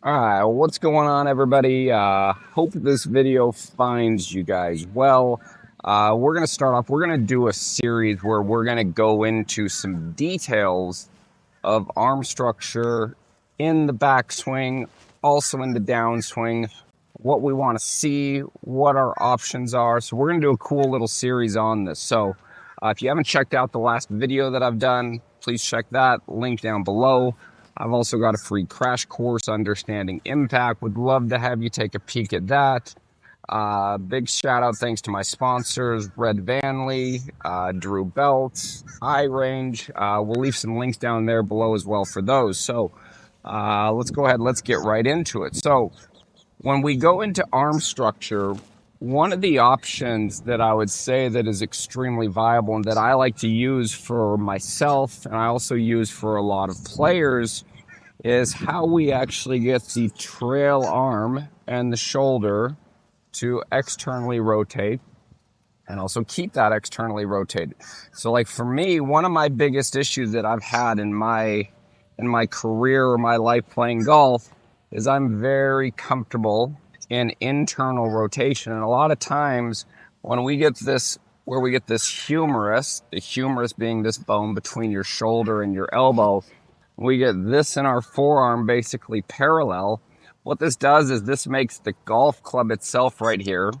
All right, what's going on, everybody? Hope this video finds you guys well. We're going to start off, we're going to do a series where we're going to go into some details of arm structure in the backswing, also in the downswing, what we want to see, what our options are. So we're going to do a cool little series on this. So if you haven't checked out the last video that I've done, please check that, link down below. I've also got a free crash course, Understanding Impact. Would love to have you take a peek at that. Big shout out, thanks to my sponsors, Red Vanley, Drew Belt, iRange. We'll leave some links down there below as well for those. So let's go ahead, let's get right into it. So when we go into arm structure, one of the options that I would say that is extremely viable and that I like to use for myself, and I also use for a lot of players, is how we actually get the trail arm and the shoulder to externally rotate and also keep that externally rotated. So like for me, one of my biggest issues that I've had in my career or my life playing golf is I'm very comfortable in internal rotation. And a lot of times when we get this, where we get this humerus, the humerus being this bone between your shoulder and your elbow, we get this in our forearm basically parallel. What this does is this makes the golf club itself right here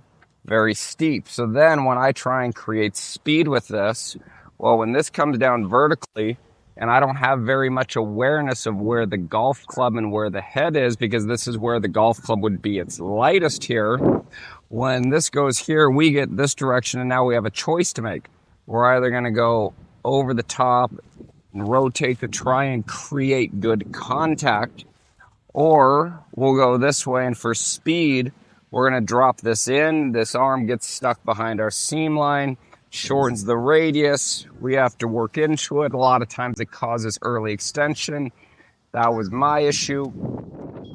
very steep. So then when I try and create speed with this, well, when this comes down vertically, and I don't have very much awareness of where the golf club and where the head is, because this is where the golf club would be its lightest here. When this goes here, we get this direction, and now we have a choice to make. We're either going to go over the top and rotate to try and create good contact, or we'll go this way, and for speed, we're going to drop this in. This arm gets stuck behind our seam line, shortens the radius. We have to work into it. A lot of times it causes early extension. That was my issue.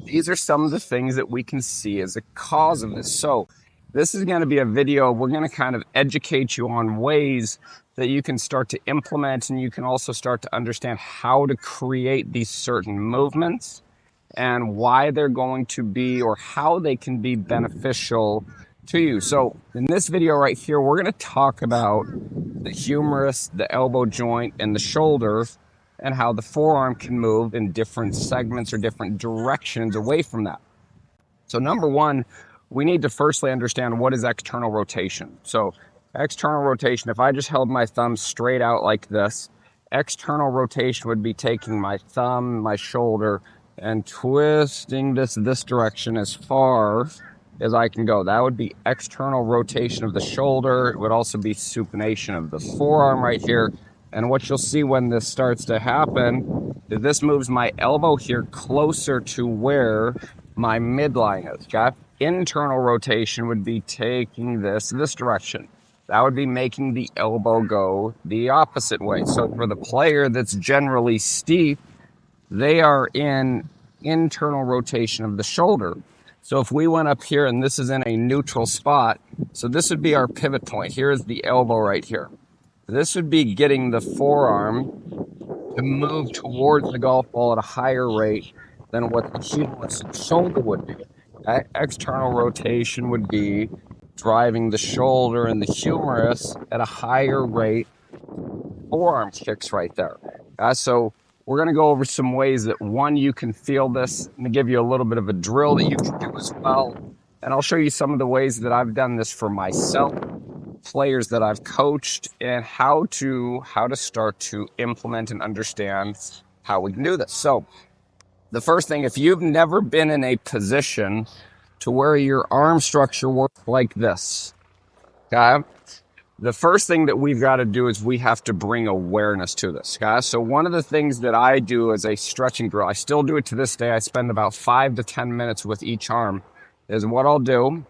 These are some of the things that we can see as a cause of this. So this is going to be a video. We're going to kind of educate you on ways that you can start to implement, and you can also start to understand how to create these certain movements and why they're going to be, or how they can be beneficial to you. So in this video right here, we're going to talk about the humerus, the elbow joint, and the shoulder, and how the forearm can move in different segments or different directions away from that. So number one, we need to firstly understand what is external rotation. So external rotation, if I just held my thumb straight out like this, external rotation would be taking my thumb, my shoulder, and twisting this direction as far as I can go. That would be external rotation of the shoulder. It would also be supination of the forearm right here. And what you'll see when this starts to happen is this moves my elbow here closer to where my midline is. Okay? Internal rotation would be taking this direction. That would be making the elbow go the opposite way. So for the player that's generally steep, they are in internal rotation of the shoulder. So if we went up here and this is in a neutral spot, so this would be our pivot point. Here is the elbow right here. This would be getting the forearm to move towards the golf ball at a higher rate than what the humerus and shoulder would be. External rotation would be driving the shoulder and the humerus at a higher rate. Forearm kicks right there. So we're going to go over some ways that, one, you can feel this, and to give you a little bit of a drill that you can do as well. And I'll show you some of the ways that I've done this for myself, players that I've coached, and how to start to implement and understand how we can do this. So the first thing, if you've never been in a position to where your arm structure works like this, okay? The first thing that we've got to do is we have to bring awareness to this, guys. So one of the things that I do as a stretching drill, I still do it to this day, I spend about 5 to 10 minutes with each arm, is what I'll do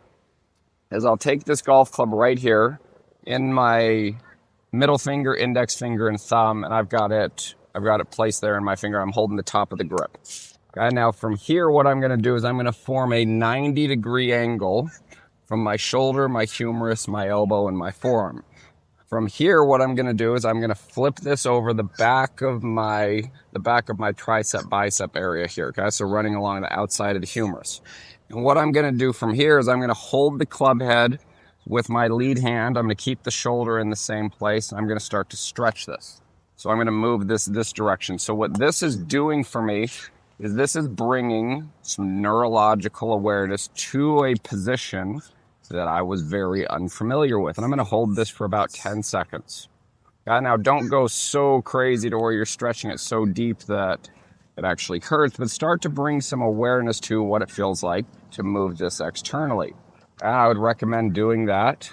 is I'll take this golf club right here in my middle finger, index finger, and thumb, and I've got it placed there in my finger. I'm holding the top of the grip. Okay, now from here, what I'm going to do is I'm going to form a 90-degree angle from my shoulder, my humerus, my elbow, and my forearm. From here, what I'm going to do is I'm going to flip this over the back of my tricep bicep area here, okay? So running along the outside of the humerus. And what I'm going to do from here is I'm going to hold the club head with my lead hand. I'm going to keep the shoulder in the same place. And I'm going to start to stretch this. So I'm going to move this direction. So what this is doing for me is this is bringing some neurological awareness to a position that I was very unfamiliar with. And I'm going to hold this for about 10 seconds. Now, don't go so crazy to where you're stretching it so deep that it actually hurts, but start to bring some awareness to what it feels like to move this externally. I would recommend doing that.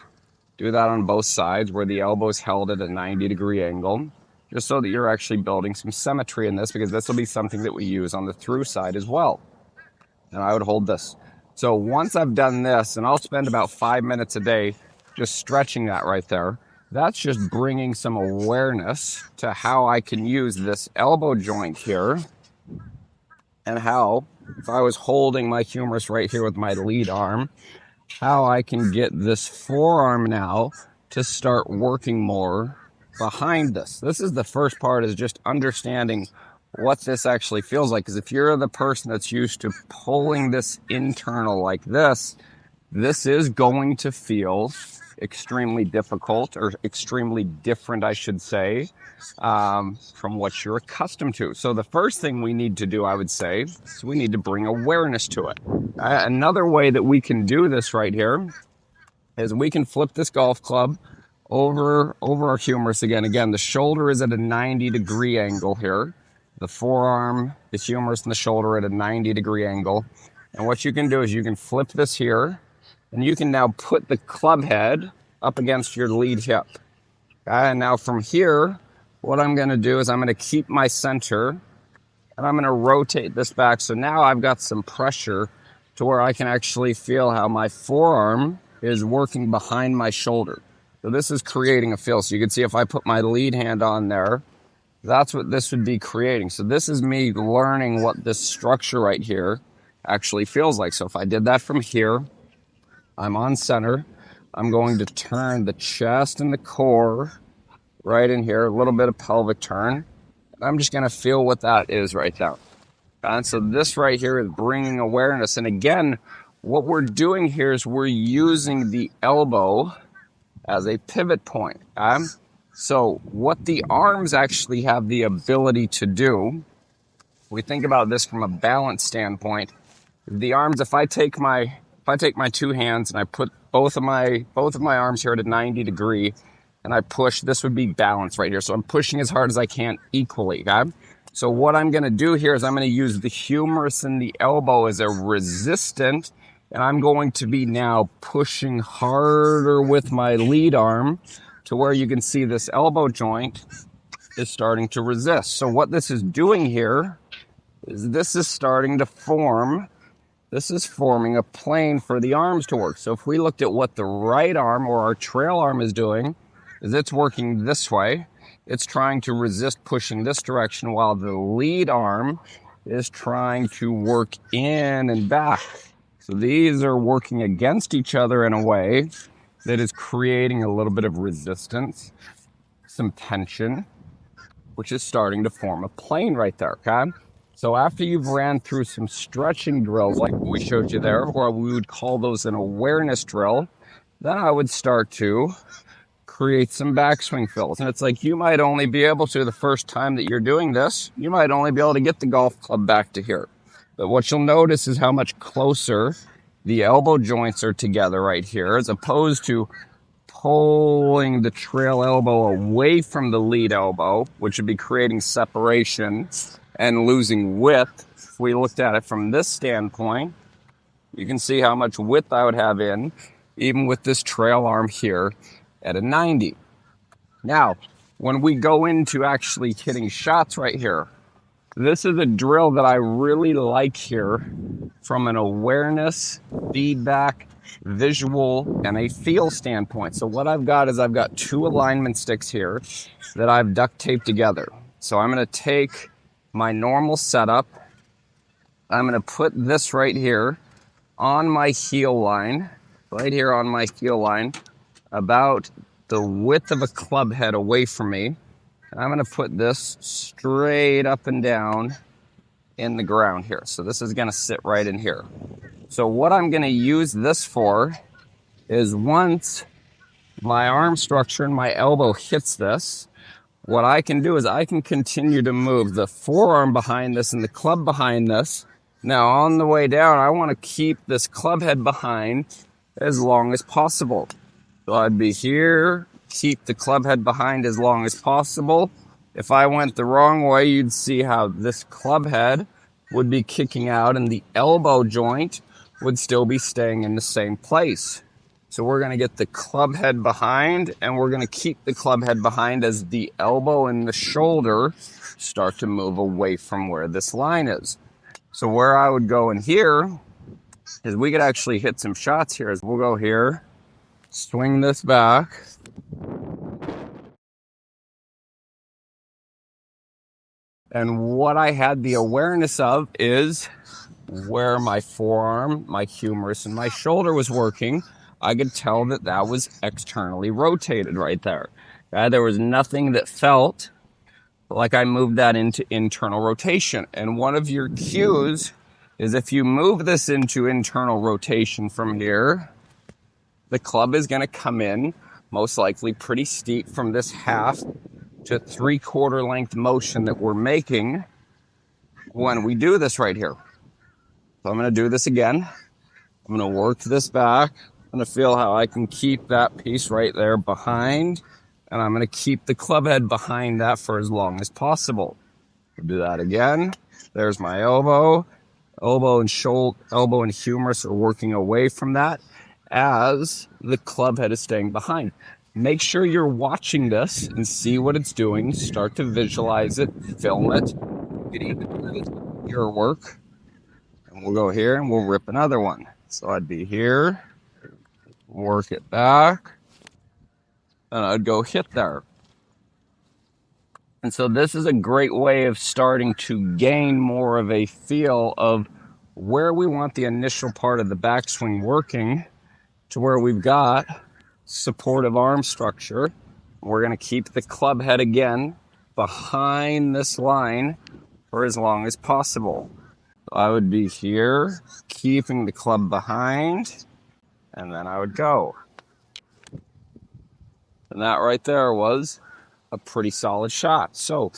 Do that on both sides where the elbow is held at a 90-degree angle, just so that you're actually building some symmetry in this, because this will be something that we use on the through side as well. And I would hold this. So once I've done this, and I'll spend about 5 minutes a day just stretching that right there, that's just bringing some awareness to how I can use this elbow joint here, and how, if I was holding my humerus right here with my lead arm, how I can get this forearm now to start working more behind this. This is the first part, is just understanding what this actually feels like. Because if you're the person that's used to pulling this internal like this is going to feel extremely difficult, or extremely different, I should say, from what you're accustomed to. So the first thing we need to do, I would say, is we need to bring awareness to it. Another way that we can do this right here is we can flip this golf club over our humerus again. Again, the shoulder is at a 90-degree angle here. The forearm, the humerus, and the shoulder at a 90-degree angle. And what you can do is you can flip this here, and you can now put the club head up against your lead hip. And now from here, what I'm going to do is I'm going to keep my center, and I'm going to rotate this back. So now I've got some pressure to where I can actually feel how my forearm is working behind my shoulder. So this is creating a feel. So you can see if I put my lead hand on there, that's what this would be creating. So this is me learning what this structure right here actually feels like. So if I did that from here, I'm on center. I'm going to turn the chest and the core right in here, a little bit of pelvic turn. And I'm just going to feel what that is right there. And so this right here is bringing awareness. And again, what we're doing here is we're using the elbow as a pivot point. So what the arms actually have the ability to do, we think about this from a balance standpoint. The arms, if I take my two hands and I put both of my arms here at a 90-degree, and I push, this would be balance right here. So I'm pushing as hard as I can equally. Okay? So what I'm going to do here is I'm going to use the humerus and the elbow as a resistant, and I'm going to be now pushing harder with my lead arm to where you can see this elbow joint is starting to resist. So what this is doing here is this is starting to form, this is forming a plane for the arms to work. So if we looked at what the right arm or our trail arm is doing, is it's working this way. It's trying to resist pushing this direction, while the lead arm is trying to work in and back. So these are working against each other in a way that is creating a little bit of resistance, some tension, which is starting to form a plane right there, okay? So after you've ran through some stretching drills like we showed you there, or we would call those an awareness drill, then I would start to create some backswing fills. And it's like you might only be able to, the first time that you're doing this, you might only be able to get the golf club back to here. But what you'll notice is how much closer the elbow joints are together right here, as opposed to pulling the trail elbow away from the lead elbow, which would be creating separation and losing width. If we looked at it from this standpoint, you can see how much width I would have in, even with this trail arm here at a 90. Now, when we go into actually hitting shots right here, this is a drill that I really like here from an awareness, feedback, visual, and a feel standpoint. So what I've got is I've got two alignment sticks here that I've duct taped together. So I'm going to take my normal setup. I'm going to put this right here on my heel line, right here on my heel line, about the width of a club head away from me. And I'm going to put this straight up and down in the ground here. So this is going to sit right in here. So what I'm going to use this for is once my arm structure and my elbow hits this, what I can do is I can continue to move the forearm behind this and the club behind this. Now on the way down, I want to keep this club head behind as long as possible. So I'd be here, keep the club head behind as long as possible. If I went the wrong way, you'd see how this club head would be kicking out and the elbow joint would still be staying in the same place. So we're going to get the club head behind, and we're going to keep the club head behind as the elbow and the shoulder start to move away from where this line is. So where I would go in here is we could actually hit some shots here. As we'll go here, swing this back. And what I had the awareness of is where my forearm, my humerus, and my shoulder was working. I could tell that that was externally rotated right there. There was nothing that felt like I moved that into internal rotation. And one of your cues is if you move this into internal rotation from here, the club is going to come in, most likely pretty steep from this half to 3/4 length motion that we're making when we do this right here. So I'm going to do this again. I'm going to work this back. I'm going to feel how I can keep that piece right there behind, and I'm going to keep the club head behind that for as long as possible. We'll do that again. There's my elbow. Elbow and shoulder, elbow and humerus are working away from that as the club head is staying behind. Make sure you're watching this and see what it's doing. Start to visualize it, film it. You can even do your work. And we'll go here and we'll rip another one. So I'd be here, work it back, and I'd go hit there. And so this is a great way of starting to gain more of a feel of where we want the initial part of the backswing working to where we've got supportive arm structure. We're going to keep the club head again behind this line for as long as possible. I would be here, keeping the club behind, and then I would go. And that right there was a pretty solid shot. So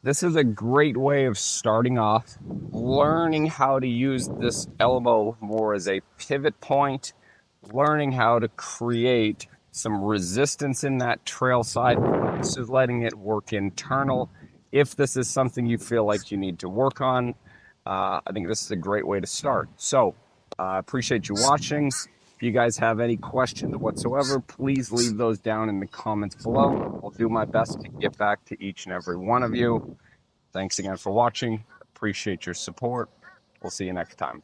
this is a great way of starting off, learning how to use this elbow more as a pivot point, learning how to create some resistance in that trail side. This is letting it work internal. If this is something you feel like you need to work on, I think this is a great way to start. So I appreciate you watching. If you guys have any questions whatsoever, please leave those down in the comments below. I'll do my best to get back to each and every one of you. Thanks again for watching. Appreciate your support. We'll see you next time.